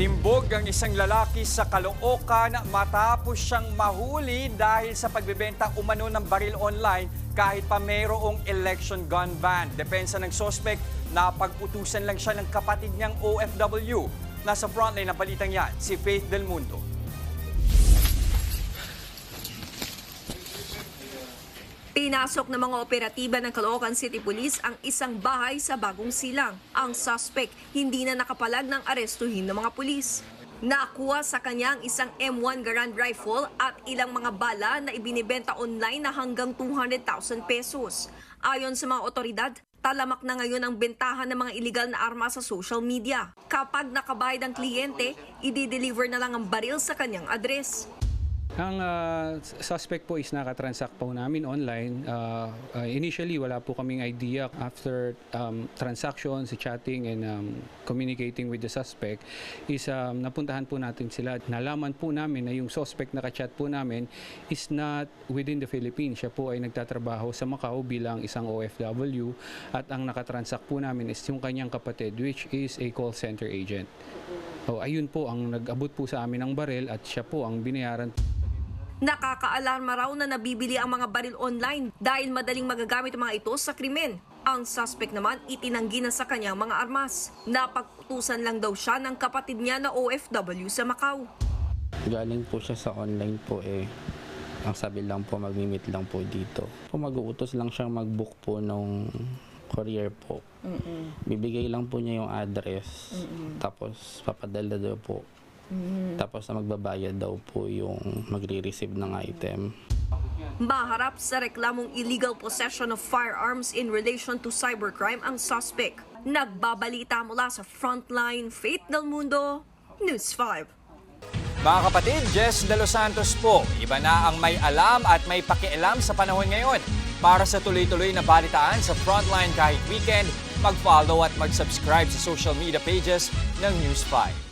Timbog ang isang lalaki sa Caloocan matapos siyang mahuli dahil sa pagbebenta umano ng baril online kahit pa mayroong election gun ban. Depensa ng sospek na pag-utusan lang siya ng kapatid niyang OFW. Nasa frontline ng balitang yan, si Faith Del Mundo. Pinasok ng mga operatiba ng Caloocan City Police ang isang bahay sa Bagong Silang. Ang suspect hindi na nakapalag ng arestuhin ng mga pulis. Nakuha sa kanya ang isang M1 Garand rifle at ilang mga bala na ibinibenta online na hanggang 200,000 pesos. Ayon sa mga otoridad, talamak na ngayon ang bentahan ng mga iligal na arma sa social media. Kapag nakabayad ang kliyente, i-deliver na lang ang baril sa kanyang address. Ang suspect po is nakatransact po namin online. Initially, wala po kaming idea. After transactions, chatting and communicating with the suspect, is napuntahan po natin sila. Nalaman po namin na yung suspect na ka-chat po namin is not within the Philippines. Siya po ay nagtatrabaho sa Macau bilang isang OFW at ang nakatransact po namin is yung kanyang kapatid, which is a call center agent. So, ayun po ang nag-abot po sa amin ng baril at siya po ang binayaran. Nakakaalarma raw na nabibili ang mga baril online dahil madaling magagamit ang mga ito sa krimen. Ang suspect naman itinanggi na sa kanyang mga armas. Napag-utusan lang daw siya ng kapatid niya na OFW sa Macau. Galing po siya sa online po eh. Ang sabi lang po, mag-meet lang po dito. Mag-uutos lang siyang mag-book po nung courier po. Bibigay lang po niya yung address. Tapos papadala daw po. Tapos na magbabayad daw po yung magre-receive ng item. Maharap sa reklamong illegal possession of firearms in relation to cybercrime ang suspect. Nagbabalita mula sa Frontline, Faith Del Mundo, News 5. Mga kapatid, Jess De Los Santos po. Iba na ang may alam at may pakialam sa panahon ngayon. Para sa tuloy-tuloy na balitaan sa Frontline kahit weekend, mag-follow at mag-subscribe sa social media pages ng News 5.